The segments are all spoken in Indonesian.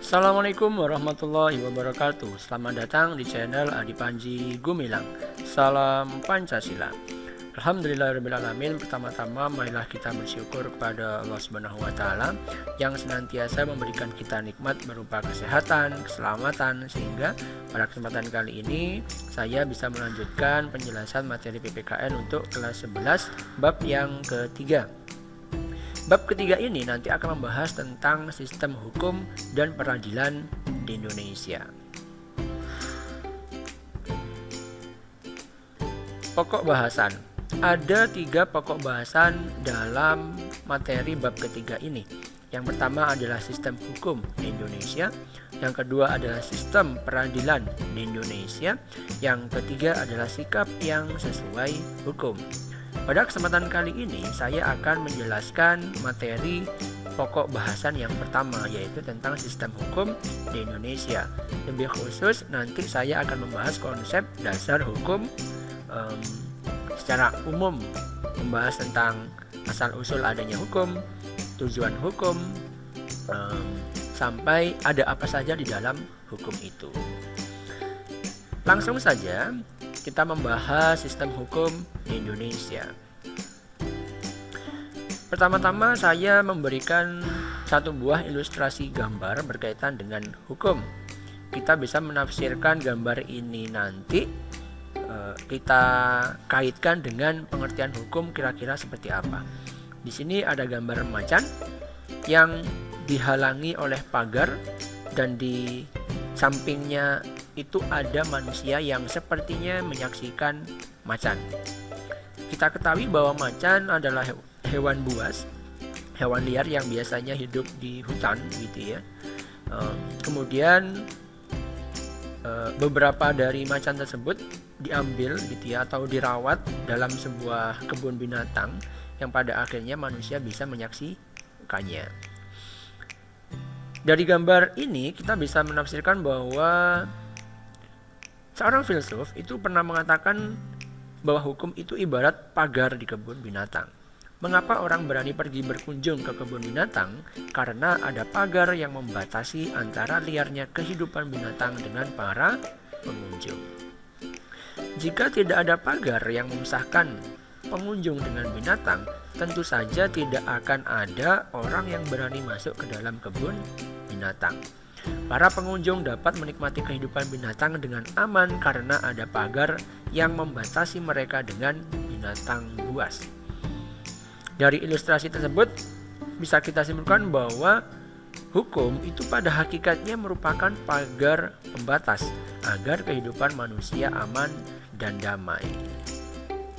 Assalamualaikum warahmatullahi wabarakatuh. Selamat datang di channel Adi Panji Gumilang. Salam Pancasila. Alhamdulillahirrahmanirrahim. Pertama-tama marilah kita bersyukur kepada Allah Subhanahu wa Ta'ala yang senantiasa memberikan kita nikmat berupa kesehatan, keselamatan, sehingga pada kesempatan kali ini saya bisa melanjutkan penjelasan materi PPKN untuk kelas 11 bab yang ketiga. Bab ketiga ini nanti akan membahas tentang sistem hukum dan peradilan di Indonesia. Pokok bahasan. Ada 3 pokok bahasan dalam materi bab ketiga ini. Yang pertama adalah sistem hukum di Indonesia. Yang kedua adalah sistem peradilan di Indonesia. Yang ketiga adalah sikap yang sesuai hukum. Pada kesempatan kali ini saya akan menjelaskan materi pokok bahasan yang pertama, yaitu tentang sistem hukum di Indonesia. Lebih khusus nanti saya akan membahas konsep dasar hukum secara umum, membahas tentang asal-usul adanya hukum, tujuan hukum, sampai ada apa saja di dalam hukum itu. Langsung saja kita membahas sistem hukum di Indonesia. Pertama-tama saya memberikan satu buah ilustrasi gambar berkaitan dengan hukum. Kita bisa menafsirkan gambar ini nanti kita kaitkan dengan pengertian hukum kira-kira seperti apa. Di sini ada gambar macan yang dihalangi oleh pagar dan di sampingnya itu ada manusia yang sepertinya menyaksikan macan. Kita ketahui bahwa macan adalah hewan buas, hewan liar yang biasanya hidup di hutan gitu ya. Kemudian beberapa dari macan tersebut diambil gitu ya, atau dirawat dalam sebuah kebun binatang yang pada akhirnya manusia bisa menyaksikannya. Dari gambar ini kita bisa menafsirkan bahwa seorang filsuf itu pernah mengatakan bahwa hukum itu ibarat pagar di kebun binatang. Mengapa orang berani pergi berkunjung ke kebun binatang? Karena ada pagar yang membatasi antara liarnya kehidupan binatang dengan para pengunjung. Jika tidak ada pagar yang memisahkan pengunjung dengan binatang, tentu saja tidak akan ada orang yang berani masuk ke dalam kebun binatang. Para pengunjung dapat menikmati kehidupan binatang dengan aman karena ada pagar yang membatasi mereka dengan binatang buas. Dari ilustrasi tersebut bisa kita simpulkan bahwa hukum itu pada hakikatnya merupakan pagar pembatas agar kehidupan manusia aman dan damai.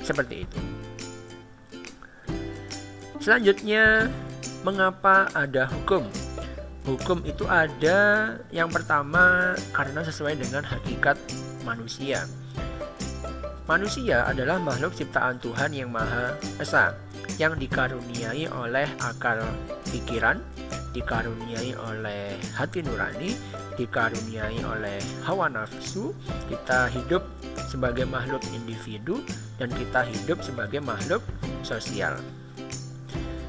Seperti itu. Selanjutnya, mengapa ada hukum? Hukum itu ada yang pertama karena sesuai dengan hakikat manusia. Manusia adalah makhluk ciptaan Tuhan yang Maha Esa, yang dikaruniai oleh akal pikiran, dikaruniai oleh hati nurani, dikaruniai oleh hawa nafsu. Kita hidup sebagai makhluk individu dan kita hidup sebagai makhluk sosial.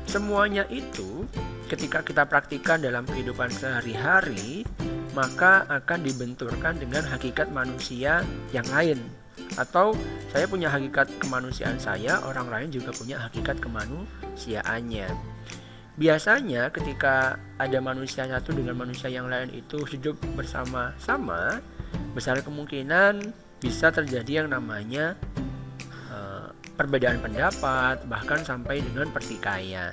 Semuanya itu ketika kita praktikkan dalam kehidupan sehari-hari, maka akan dibenturkan dengan hakikat manusia yang lain. Atau saya punya hakikat kemanusiaan saya, orang lain juga punya hakikat kemanusiaannya. Biasanya ketika ada manusia satu dengan manusia yang lain itu hidup bersama-sama, besar kemungkinan bisa terjadi yang namanya perbedaan pendapat, bahkan sampai dengan pertikaian.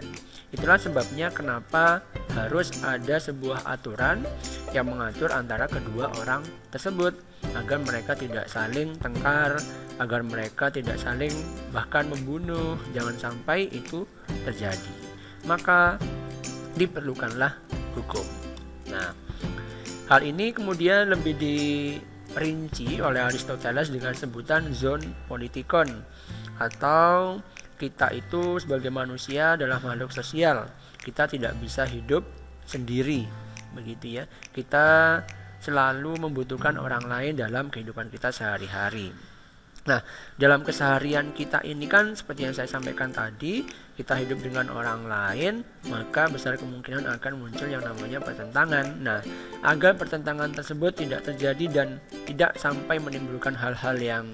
Itulah sebabnya kenapa harus ada sebuah aturan yang mengatur antara kedua orang tersebut agar mereka tidak saling tengkar, agar mereka tidak saling bahkan membunuh. Jangan sampai itu terjadi. Maka diperlukanlah hukum. Nah, hal ini kemudian lebih dirinci oleh Aristoteles dengan sebutan zoon politikon, atau kita itu sebagai manusia adalah makhluk sosial. Kita tidak bisa hidup sendiri, begitu ya. Kita selalu membutuhkan orang lain dalam kehidupan kita sehari-hari. Nah, dalam keseharian kita ini kan seperti yang saya sampaikan tadi, kita hidup dengan orang lain, maka besar kemungkinan akan muncul yang namanya pertentangan. Nah, agar pertentangan tersebut tidak terjadi dan tidak sampai menimbulkan hal-hal yang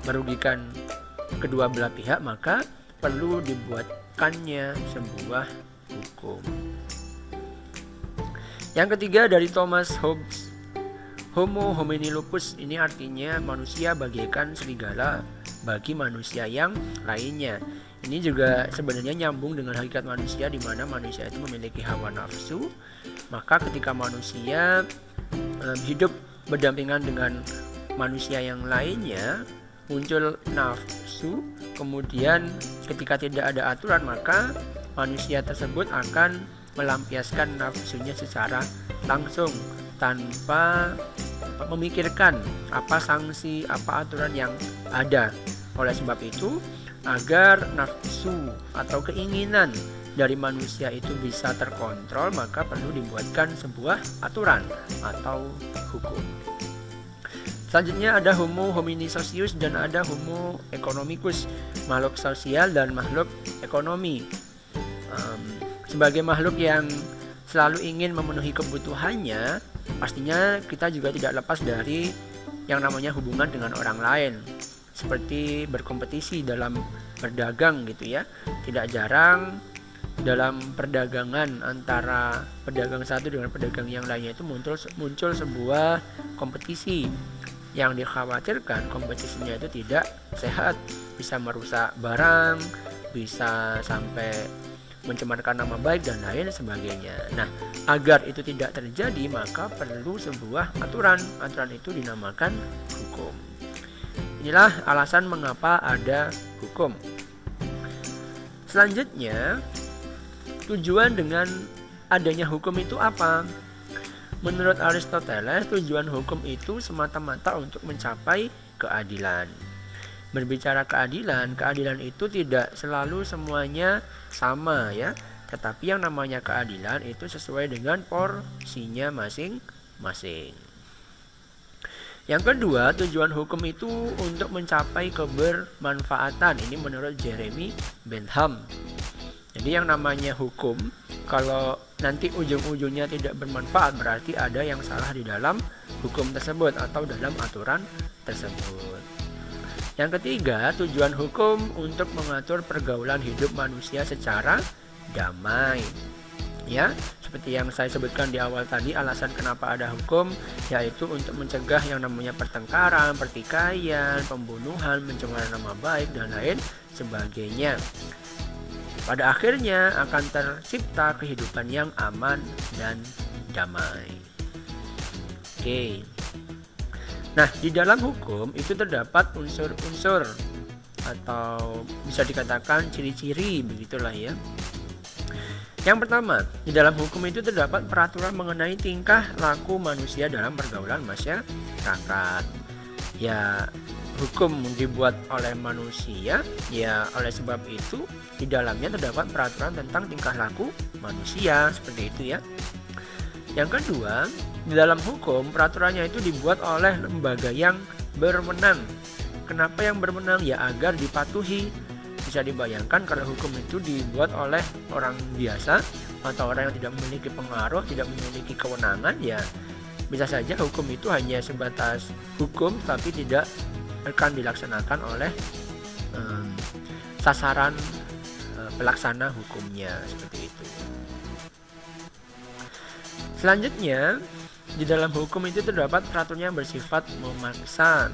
merugikan kedua belah pihak, maka perlu dibuatkannya sebuah hukum. Yang ketiga dari Thomas Hobbes, Homo homini lupus, ini artinya manusia bagaikan serigala bagi manusia yang lainnya. Ini juga sebenarnya nyambung dengan hakikat manusia, di mana manusia itu memiliki hawa nafsu. Maka ketika manusia hidup berdampingan dengan manusia yang lainnya, muncul nafsu. Kemudian ketika tidak ada aturan, maka manusia tersebut akan melampiaskan nafsunya secara langsung tanpa memikirkan apa sanksi, apa aturan yang ada. Oleh sebab itu, agar nafsu atau keinginan dari manusia itu bisa terkontrol, maka perlu dibuatkan sebuah aturan atau hukum. Selanjutnya ada Homo homini socius dan ada Homo economicus, makhluk sosial dan makhluk ekonomi. Sebagai makhluk yang selalu ingin memenuhi kebutuhannya, pastinya kita juga tidak lepas dari yang namanya hubungan dengan orang lain, seperti berkompetisi dalam berdagang gitu ya. Tidak jarang dalam perdagangan antara pedagang satu dengan pedagang yang lainnya itu muncul sebuah kompetisi yang dikhawatirkan kompetisinya itu tidak sehat, bisa merusak barang, bisa sampai mencemarkan nama baik dan lain sebagainya. Nah, agar itu tidak terjadi, maka perlu sebuah aturan. Aturan itu dinamakan hukum. Inilah alasan mengapa ada hukum. Selanjutnya, tujuan dengan adanya hukum itu apa? Menurut Aristoteles, tujuan hukum itu semata-mata untuk mencapai keadilan. Berbicara keadilan itu tidak selalu semuanya sama ya, tetapi yang namanya keadilan itu sesuai dengan porsinya masing-masing. Yang kedua, tujuan hukum itu untuk mencapai kebermanfaatan. Ini menurut Jeremy Bentham. Jadi yang namanya hukum, kalau nanti ujung-ujungnya tidak bermanfaat, berarti ada yang salah di dalam hukum tersebut atau dalam aturan tersebut. Yang ketiga, tujuan hukum untuk mengatur pergaulan hidup manusia secara damai. Ya, seperti yang saya sebutkan di awal tadi, alasan kenapa ada hukum yaitu untuk mencegah yang namanya pertengkaran, pertikaian, pembunuhan, pencemaran nama baik dan lain sebagainya. Pada akhirnya akan tercipta kehidupan yang aman dan damai. Oke. Nah, di dalam hukum itu terdapat unsur-unsur atau bisa dikatakan ciri-ciri, begitulah ya. Yang pertama, di dalam hukum itu terdapat peraturan mengenai tingkah laku manusia dalam pergaulan masyarakat. Ya, hukum dibuat oleh manusia, ya oleh sebab itu di dalamnya terdapat peraturan tentang tingkah laku manusia, seperti itu ya. Yang kedua, di dalam hukum peraturannya itu dibuat oleh lembaga yang berwenang. Kenapa yang berwenang? Ya agar dipatuhi. Bisa dibayangkan kalau hukum itu dibuat oleh orang biasa atau orang yang tidak memiliki pengaruh, tidak memiliki kewenangan, ya bisa saja hukum itu hanya sebatas hukum tapi tidak akan dilaksanakan oleh sasaran pelaksana hukumnya, seperti itu. Selanjutnya, di dalam hukum itu terdapat peraturan yang bersifat memaksa.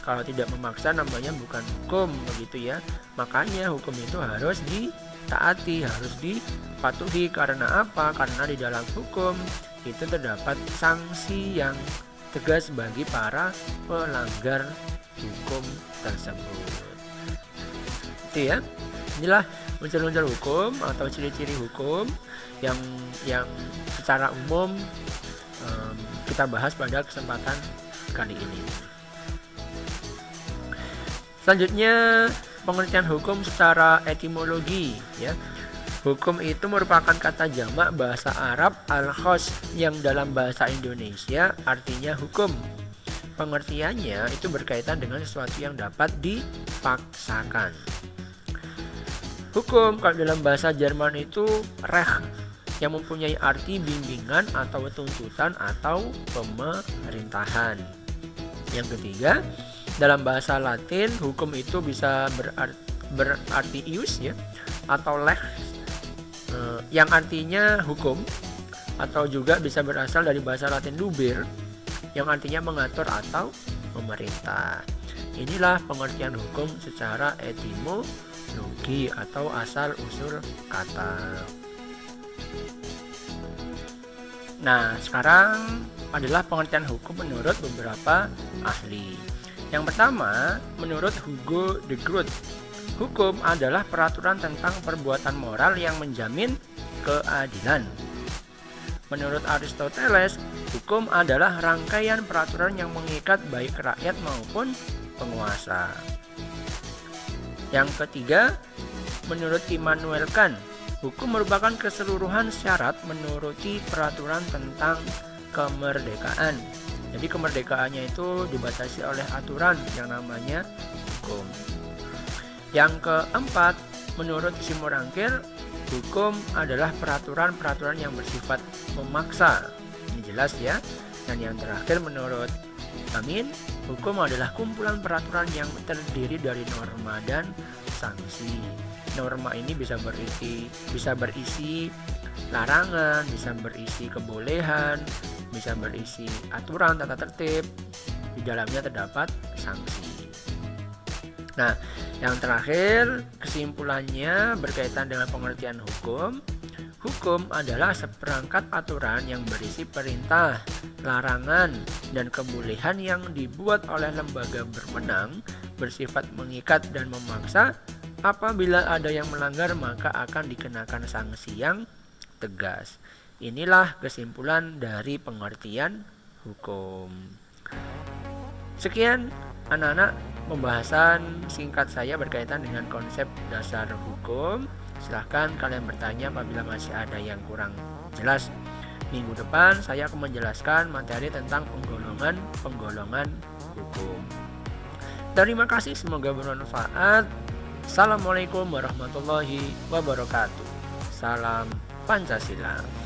Kalau tidak memaksa namanya bukan hukum, begitu ya. Makanya hukum itu harus ditaati, harus dipatuhi. Karena apa? Karena di dalam hukum itu terdapat sanksi yang tegas bagi para pelanggar hukum tersebut. Itu ya. Inilah unsur-unsur hukum atau ciri-ciri hukum yang secara umum kita bahas pada kesempatan kali ini. Selanjutnya, pengertian hukum secara etimologi ya. Hukum itu merupakan kata jamak bahasa Arab al-khos yang dalam bahasa Indonesia artinya hukum. pengertiannya itu berkaitan dengan sesuatu yang dapat dipaksakan. Hukum kalau dalam bahasa Jerman itu Recht, yang mempunyai arti bimbingan atau tuntutan atau pemerintahan. Yang ketiga, dalam bahasa Latin hukum itu bisa berarti ius ya, atau lex, yang artinya hukum, atau juga bisa berasal dari bahasa Latin lubere, yang artinya mengatur atau memerintah. Inilah pengertian hukum secara etimologi atau asal usul kata. Nah, sekarang adalah pengertian hukum menurut beberapa ahli. Yang pertama, menurut Hugo de Groot, hukum adalah peraturan tentang perbuatan moral yang menjamin keadilan. Menurut Aristoteles, hukum adalah rangkaian peraturan yang mengikat baik rakyat maupun penguasa. Yang ketiga, menurut Immanuel Kant, hukum merupakan keseluruhan syarat menuruti peraturan tentang kemerdekaan. Jadi kemerdekaannya itu dibatasi oleh aturan yang namanya hukum. Yang keempat, menurut Simorangkir, hukum adalah peraturan-peraturan yang bersifat memaksa. Ini jelas ya. Dan yang terakhir menurut Amin, hukum adalah kumpulan peraturan yang terdiri dari norma dan sanksi. Norma ini bisa berisi larangan, bisa berisi kebolehan, bisa berisi aturan tata tertib. Di dalamnya terdapat sanksi. Nah, yang terakhir kesimpulannya berkaitan dengan pengertian hukum. Hukum adalah seperangkat aturan yang berisi perintah, larangan, dan kebolehan yang dibuat oleh lembaga berwenang, bersifat mengikat dan memaksa. Apabila ada yang melanggar, maka akan dikenakan sanksi yang tegas. Inilah kesimpulan dari pengertian hukum. Sekian anak-anak pembahasan singkat saya berkaitan dengan konsep dasar hukum. Silahkan kalian bertanya apabila masih ada yang kurang jelas. Minggu depan saya akan menjelaskan materi tentang penggolongan hukum. Terima kasih, semoga bermanfaat. Assalamualaikum warahmatullahi wabarakatuh. Salam Pancasila.